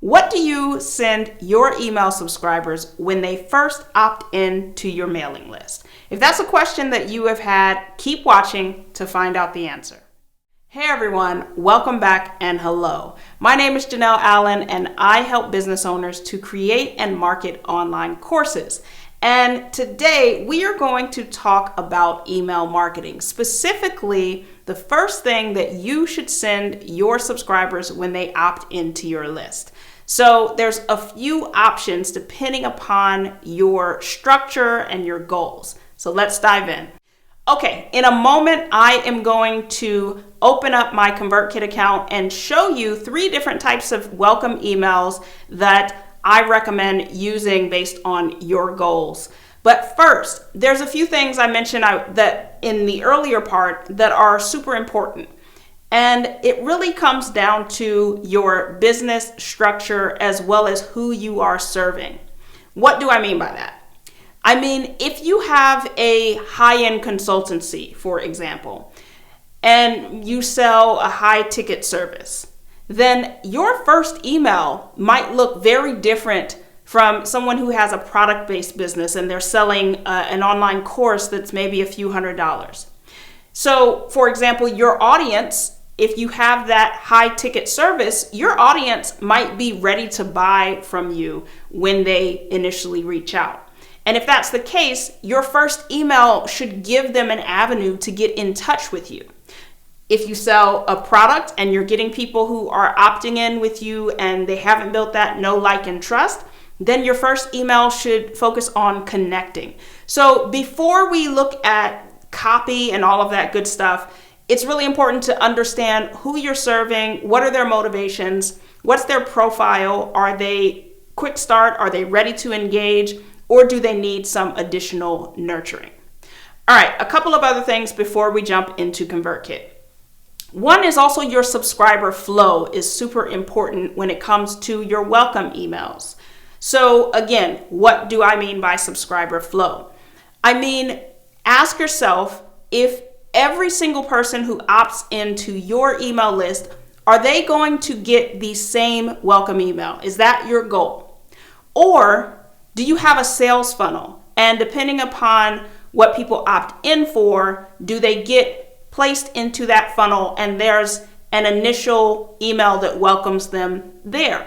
What do you send your email subscribers when they first opt in to your mailing list? If that's a question that you have had, keep watching to find out the answer. Hey everyone, welcome back and hello. My name is Janelle Allen and I help business owners to create and market online courses. And today we are going to talk about email marketing, specifically the first thing that you should send your subscribers when they opt into your list. So there's a few options depending upon your structure and your goals. So let's dive in. Okay, in a moment, I am going to open up my ConvertKit account and show you 3 different types of welcome emails that I recommend using based on your goals. But first, there's a few things I mentioned that in the earlier part that are super important. And it really comes down to your business structure as well as who you are serving. What do I mean by that? I mean, if you have a high-end consultancy, for example, and you sell a high-ticket service, then your first email might look very different from someone who has a product-based business and they're selling an online course that's maybe a few $100s. So, for example, your audience, if you have that high-ticket service, your audience might be ready to buy from you when they initially reach out. And if that's the case, your first email should give them an avenue to get in touch with you. If you sell a product and you're getting people who are opting in with you and they haven't built that know, like, and trust, then your first email should focus on connecting. So before we look at copy and all of that good stuff, it's really important to understand who you're serving, what are their motivations, what's their profile, are they quick start, are they ready to engage, or do they need some additional nurturing? All right, a couple of other things before we jump into ConvertKit. One is also your subscriber flow is super important when it comes to your welcome emails. So again, what do I mean by subscriber flow? I mean, ask yourself if every single person who opts into your email list, are they going to get the same welcome email? Is that your goal? Or do you have a sales funnel? And depending upon what people opt in for, do they get placed into that funnel and there's an initial email that welcomes them there?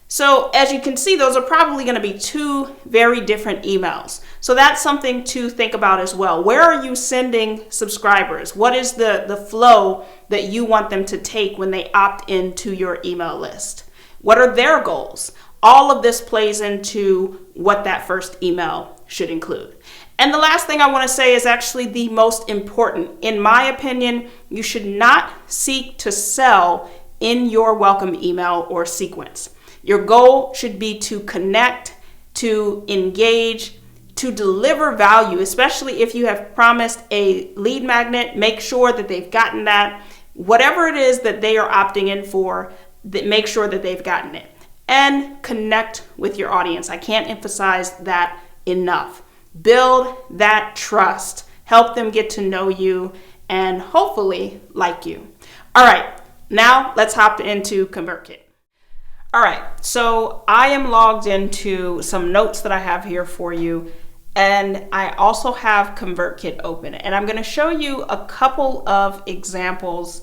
So as you can see, those are probably going to be 2 very different emails. So that's something to think about as well. Where are you sending subscribers? What is the flow that you want them to take when they opt into your email list? What are their goals? All of this plays into what that first email should include. And the last thing I want to say is actually the most important. In my opinion, you should not seek to sell in your welcome email or sequence. Your goal should be to connect, to engage, to deliver value, especially if you have promised a lead magnet. Make sure that they've gotten that. Whatever it is that they are opting in for, make sure that they've gotten it. And connect with your audience. I can't emphasize that enough. Build that trust. Help them get to know you and hopefully like you. All right, now let's hop into ConvertKit. All right, so I am logged into some notes that I have here for you, and I also have ConvertKit open, and I'm going to show you a couple of examples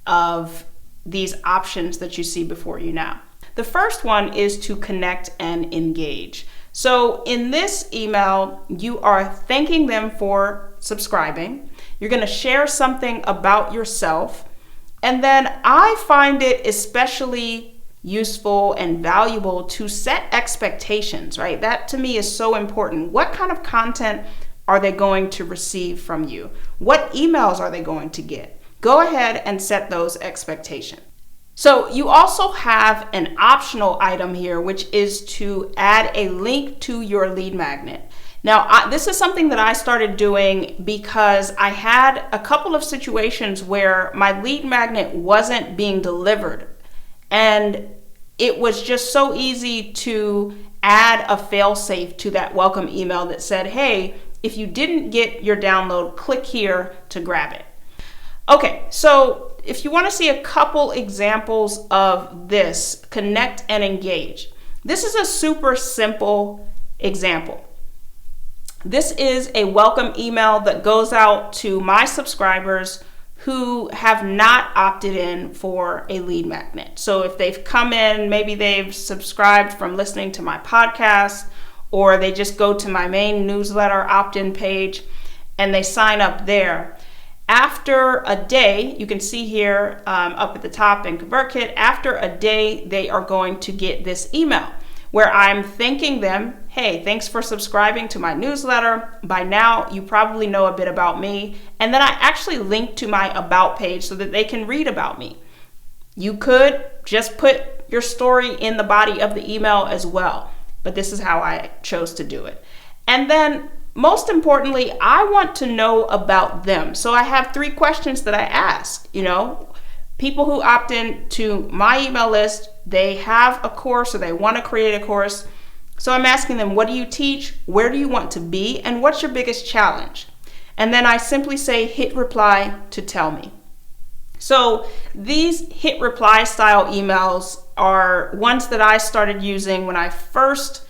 of these options that you see before you now. The first one is to connect and engage. So in this email, you are thanking them for subscribing. You're going to share something about yourself. And then I find it especially useful and valuable to set expectations, right? That to me is so important. What kind of content are they going to receive from you? What emails are they going to get? Go ahead and set those expectations. So you also have an optional item here, which is to add a link to your lead magnet. Now, this is something that I started doing because I had a couple of situations where my lead magnet wasn't being delivered. And it was just so easy to add a fail-safe to that welcome email that said, hey, if you didn't get your download, click here to grab it. Okay, so if you want to see a couple examples of this, connect and engage, this is a super simple example. This is a welcome email that goes out to my subscribers who have not opted in for a lead magnet. So if they've come in, maybe they've subscribed from listening to my podcast, or they just go to my main newsletter opt-in page and they sign up there. After a day, you can see here up at the top in ConvertKit, after a day, they are going to get this email where I'm thanking them, hey, thanks for subscribing to my newsletter. By now, you probably know a bit about me. And then I actually link to my about page so that they can read about me. You could just put your story in the body of the email as well, but this is how I chose to do it. And then most importantly, I want to know about them. So I have 3 questions that I ask. People who opt in to my email list, they have a course or they want to create a course. So I'm asking them, what do you teach? Where do you want to be? And what's your biggest challenge? And then I simply say, hit reply to tell me. So these hit reply style emails are ones that I started using when I first,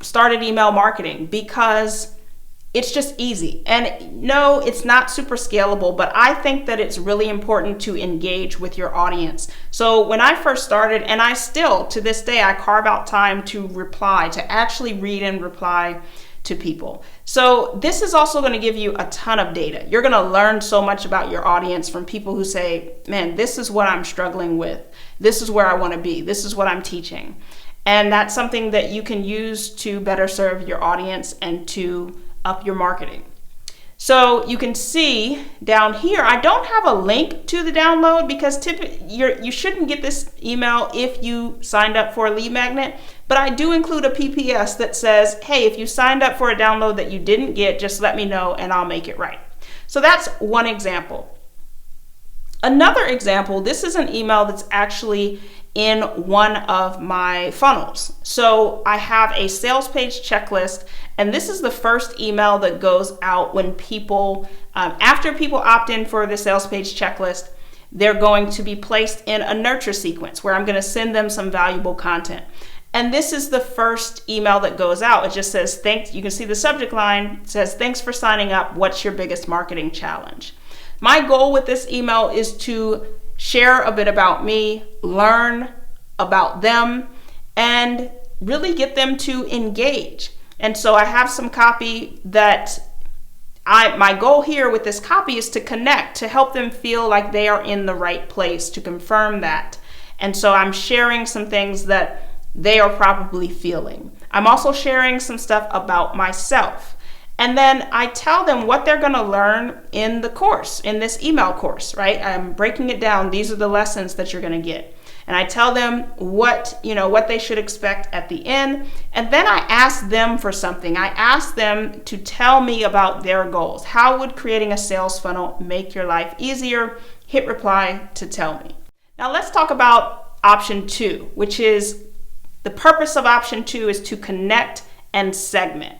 started email marketing, because it's just easy. And no, it's not super scalable, but I think that it's really important to engage with your audience. So when I first started, and I still, to this day, I carve out time to reply, to actually read and reply to people. So this is also going to give you a ton of data. You're going to learn so much about your audience from people who say, man, this is what I'm struggling with. This is where I want to be. This is what I'm teaching. And that's something that you can use to better serve your audience and to up your marketing. So you can see down here, I don't have a link to the download because you shouldn't get this email if you signed up for a lead magnet, but I do include a PPS that says, hey, if you signed up for a download that you didn't get, just let me know and I'll make it right. So that's one example. Another example, this is an email that's actually in one of my funnels. So I have a sales page checklist, and this is the first email that goes out when people, after people opt in for the sales page checklist, they're going to be placed in a nurture sequence where I'm going to send them some valuable content. And this is the first email that goes out. It just says, thanks. You can see the subject line. It says, thanks for signing up. What's your biggest marketing challenge? My goal with this email is to share a bit about me, learn about them, and really get them to engage. And so I have some copy that my goal here with this copy is to connect, to help them feel like they are in the right place, to confirm that. And so I'm sharing some things that they are probably feeling. I'm also sharing some stuff about myself. And then I tell them what they're going to learn in the course, in this email course, right? I'm breaking it down. These are the lessons that you're going to get. And I tell them what they should expect at the end. And then I ask them for something. I ask them to tell me about their goals. How would creating a sales funnel make your life easier? Hit reply to tell me. Now let's talk about option 2, which is the purpose of option 2 is to connect and segment.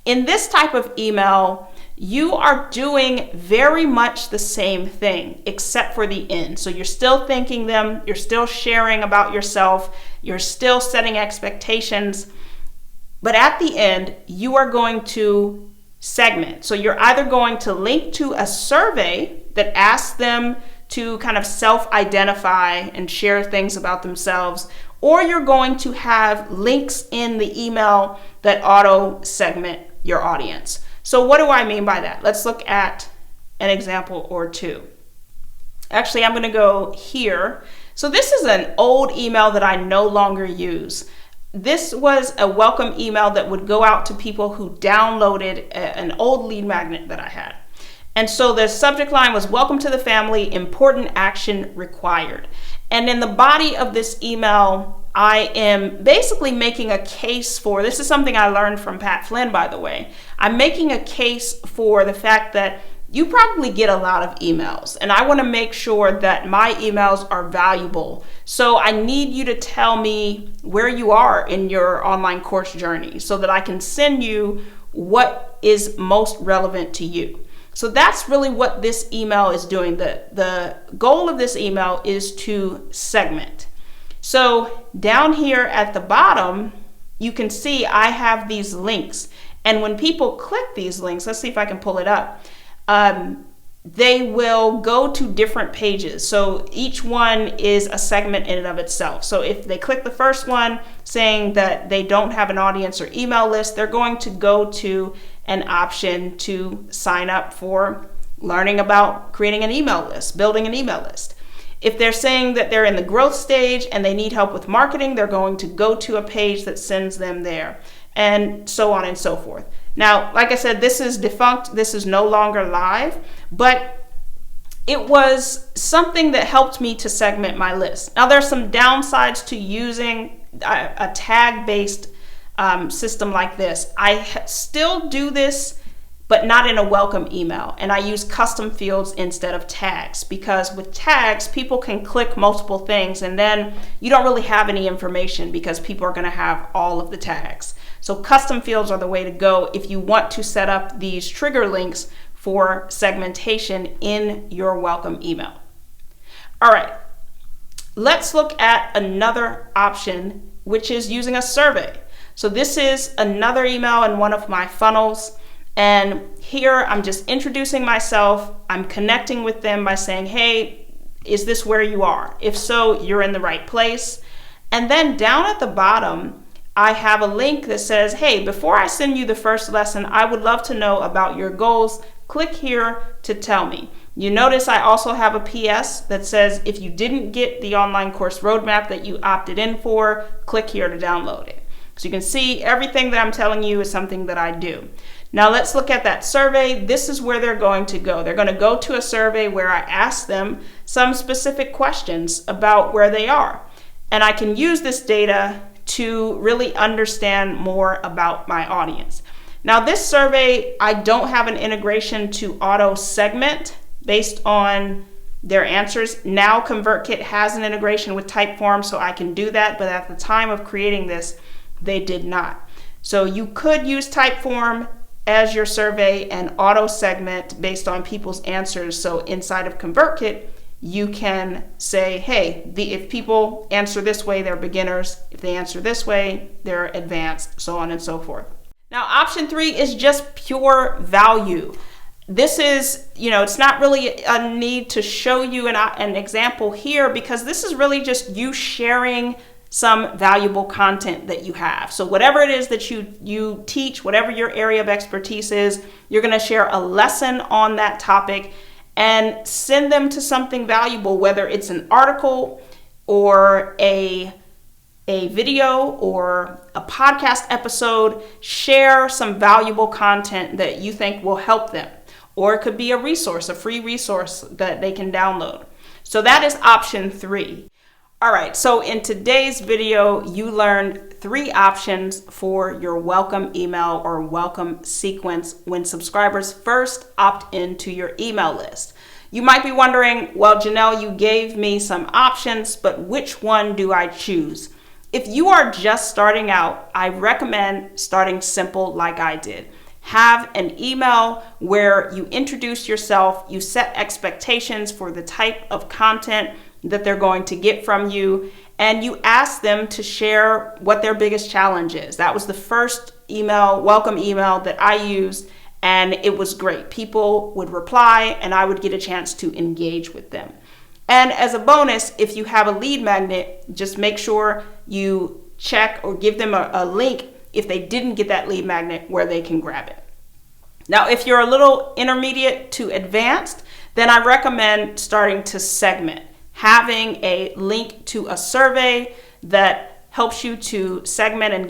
In this type of email, you are doing very much the same thing, except for the end. So you're still thanking them, you're still sharing about yourself, you're still setting expectations, but at the end, you are going to segment. So you're either going to link to a survey that asks them to kind of self-identify and share things about themselves, or you're going to have links in the email that auto-segment your audience. So what do I mean by that? Let's look at an example or two. Actually, I'm going to go here. So this is an old email that I no longer use. This was a welcome email that would go out to people who downloaded an old lead magnet that I had. And so the subject line was, welcome to the family, important action required. And in the body of this email, I am basically making a case for, this is something I learned from Pat Flynn, by the way. I'm making a case for the fact that you probably get a lot of emails, and I want to make sure that my emails are valuable. So I need you to tell me where you are in your online course journey so that I can send you what is most relevant to you. So that's really what this email is doing. The goal of this email is to segment. So down here at the bottom, you can see I have these links. And when people click these links, let's see if I can pull it up, they will go to different pages. So each one is a segment in and of itself. So if they click the first one saying that they don't have an audience or email list, they're going to go to an option to sign up for learning about creating an email list, building an email list. If they're saying that they're in the growth stage and they need help with marketing, they're going to go to a page that sends them there, and so on and so forth. Now, like I said, this is defunct. This is no longer live, but it was something that helped me to segment my list. Now, there's some downsides to using a tag-based system like this. I still do this, but not in a welcome email. And I use custom fields instead of tags, because with tags, people can click multiple things and then you don't really have any information because people are going to have all of the tags. So custom fields are the way to go if you want to set up these trigger links for segmentation in your welcome email. All right, let's look at another option, which is using a survey. So this is another email in one of my funnels. And here I'm just introducing myself. I'm connecting with them by saying, hey, is this where you are? If so, you're in the right place. And then down at the bottom, I have a link that says, hey, before I send you the first lesson, I would love to know about your goals. Click here to tell me. You notice I also have a PS that says, if you didn't get the online course roadmap that you opted in for, click here to download it. So you can see everything that I'm telling you is something that I do. Now let's look at that survey. This is where they're going to go. They're going to go to a survey where I ask them some specific questions about where they are. And I can use this data to really understand more about my audience. Now this survey, I don't have an integration to auto segment based on their answers. Now ConvertKit has an integration with TypeForm, so I can do that, but at the time of creating this, they did not. So you could use TypeForm as your survey and auto segment based on people's answers. So inside of ConvertKit, you can say, hey, if people answer this way, they're beginners. If they answer this way, they're advanced, so on and so forth. Now, option 3 is just pure value. This is, it's not really a need to show you an example here, because this is really just you sharing some valuable content that you have. So whatever it is that you teach, whatever your area of expertise is, you're going to share a lesson on that topic and send them to something valuable, whether it's an article or a video or a podcast episode. Share some valuable content that you think will help them. Or it could be a resource, a free resource that they can download. So that is option 3. All right, so in today's video, you learned 3 options for your welcome email or welcome sequence when subscribers first opt into your email list. You might be wondering, well, Janelle, you gave me some options, but which one do I choose? If you are just starting out, I recommend starting simple like I did. Have an email where you introduce yourself, you set expectations for the type of content that they're going to get from you, and you ask them to share what their biggest challenge is. That was the first welcome email that I used, and it was great. People would reply, and I would get a chance to engage with them. And as a bonus, if you have a lead magnet, just make sure you check or give them a link if they didn't get that lead magnet where they can grab it. Now, if you're a little intermediate to advanced, then I recommend starting to segment. Having a link to a survey that helps you to segment and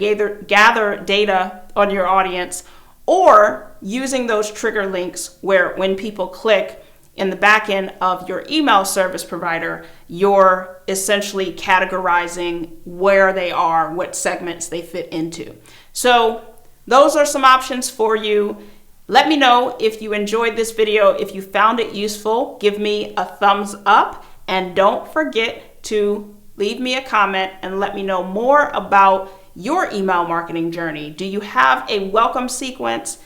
gather data on your audience, or using those trigger links where when people click in the back end of your email service provider, you're essentially categorizing where they are, what segments they fit into. So those are some options for you. Let me know if you enjoyed this video. If you found it useful, give me a thumbs up. And don't forget to leave me a comment and let me know more about your email marketing journey. Do you have a welcome sequence?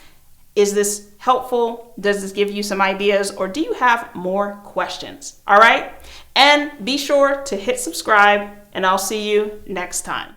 Is this helpful? Does this give you some ideas, or do you have more questions? All right. And be sure to hit subscribe, and I'll see you next time.